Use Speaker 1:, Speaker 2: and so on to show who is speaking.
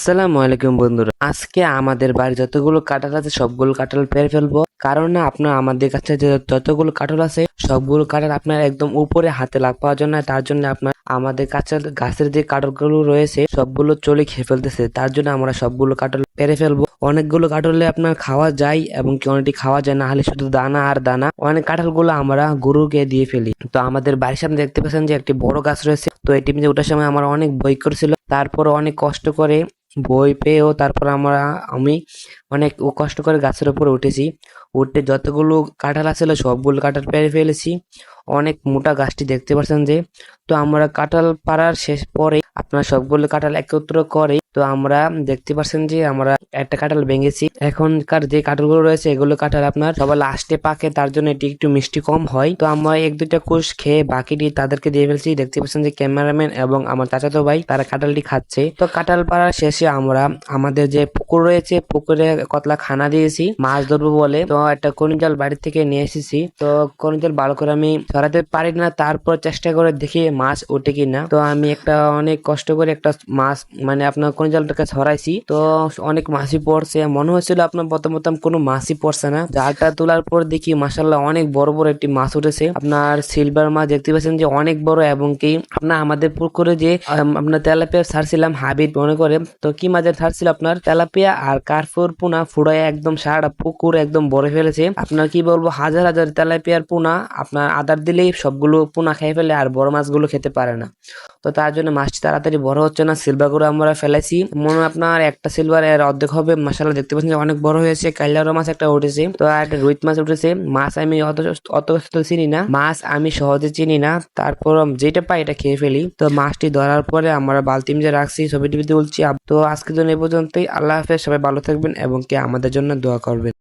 Speaker 1: আসসালামু আলাইকুম বন্ধুরা, আজকে আমাদের বাড়ি যতগুলো কাঁঠাল আছে সবগুলো কাঁঠাল পেরে ফেলবো। কারণ না আপনার আমাদের কাছে যে যতগুলো কাঁঠাল আছে সবগুলো কাঁঠাল আপনার একদম উপরে হাতে লাগ পাওয়ার জন্য, তার জন্য আপনার আমাদের কাছে গাছের যে কাঁঠালগুলো রয়েছে সবগুলো চলে খেয়ে ফেলতেছে। তার জন্য আমরা সবগুলো কাঁঠাল পেরে ফেলবো। অনেকগুলো কাঁঠালে আপনার খাওয়া যায় এবং কি অনেকটি খাওয়া যায় না, হলে শুধু দানা আর দানা। অনেক কাঁঠালগুলো আমরা গরুকে দিয়ে ফেলি। তো আমাদের বাড়ির সামনে দেখতে পাচ্ছেন যে একটি বড় গাছ রয়েছে। তো এটি ওঠার সময় আমার অনেক ভয় করছিল, তারপর অনেক কষ্ট করে বই পেয়েও তারপর আমি অনেক কষ্ট করে গাছের উপরে উঠেছি। উঠে যতগুলো কাঁঠাল আছিল সবগুলো কাঁঠাল পেরে ফেলেছি। অনেক মোটা গাছটি দেখতে পাচ্ছেন যে। তো আমরা কাঁঠাল পাড়ার শেষ পরে আপনার সবগুলো কাঁঠাল একত্র করে তো আমরা দেখতে পাচ্ছেন যে আমরা একটা কাঁঠাল ভেঙেছি। এখনকার যে কাঁঠালগুলো রয়েছে এগুলো কাঁঠাল আপনার সবার লাস্টে পাকে, তার জন্য এটি একটু মিষ্টি কম হয়। তো আমরা এক দুইটা কোষ খেয়ে বাকিটি তাদেরকে দিয়ে ফেলছি। দেখতে পাচ্ছেন যে ক্যামেরাম্যান এবং আমার চাচাতো ভাই তারা কাঁঠালটি খাচ্ছে। তো কাঁঠাল পাড়ার শেষে আমরা আমাদের যে পুকুর রয়েছে পুকুরে কতলা খানা দিয়েছি মাছ ধরবো বলে। তো একটা কোনি জাল বাড়ি থেকে নিয়ে এসেছি। তো কোনি জাল ভালো করে আমি সরাতে পারি না, তারপর চেষ্টা করে দেখি মাছ ওঠে কিনা। তো আমি একটা অনেক কষ্ট করে একটা মাছ মানে আপনার কোনি জালটাকে ছড়াইছি। তো অনেক মাছই পড়ছে, মনে হয়েছিল আপনার প্রথম কোনো মাছই পড়ছে না। জালটা তোলার পর দেখি মাশাআল্লাহ অনেক বড় বড় একটি মাছ উঠেছে। আপনার সিলভার মাছ দেখতে পাচ্ছেন যে অনেক বড়, এবং কি আপনার আমাদের পুকুরে যে আপনার তেলাপিয়া ছাড়ছিলাম হাবিট মনে করে। তো কি মাছের ছাড়ছিল আপনার তেলাপিয়া আর কার্পুর পোনা ফুড়ায় একদম সারা পুকুর একদম ভরে ফেলেছে। আপনার কি বলবো, হাজার হাজার তেলাপিয়ার পোনা আপনার আদার দিলেই সবগুলো পোনা খেয়ে ফেলে, আর বড় মাছগুলো খেতে পারে না। তো তার জন্য মাছটি তাড়াতাড়ি বড় হচ্ছে না। সিলভার গুলো আমরা ফেলেছি, মনে হয় আপনার একটা সিলভার এর অর্ধেক হবে। মাশাআল্লাহ দেখতে পাচ্ছেন যে অনেক বড় হয়েছে। কাইলারো মাছ একটা উঠেছে, তো আর একটা রুইত মাছ উঠেছে। মাছ আমি অত চিনি না, মাছ আমি সহজে চিনি না, তারপর যেটা পাই এটা খেয়ে ফেলি। তো মাছটি ধরার পরে আমরা বালতি যে রাখছি ছবি টবি তুলছি। তো আজকের জন্য এই পর্যন্তই। আল্লাহ হাফেজ, সবাই ভালো থাকবেন এবং কি আমাদের জন্য দোয়া করবেন।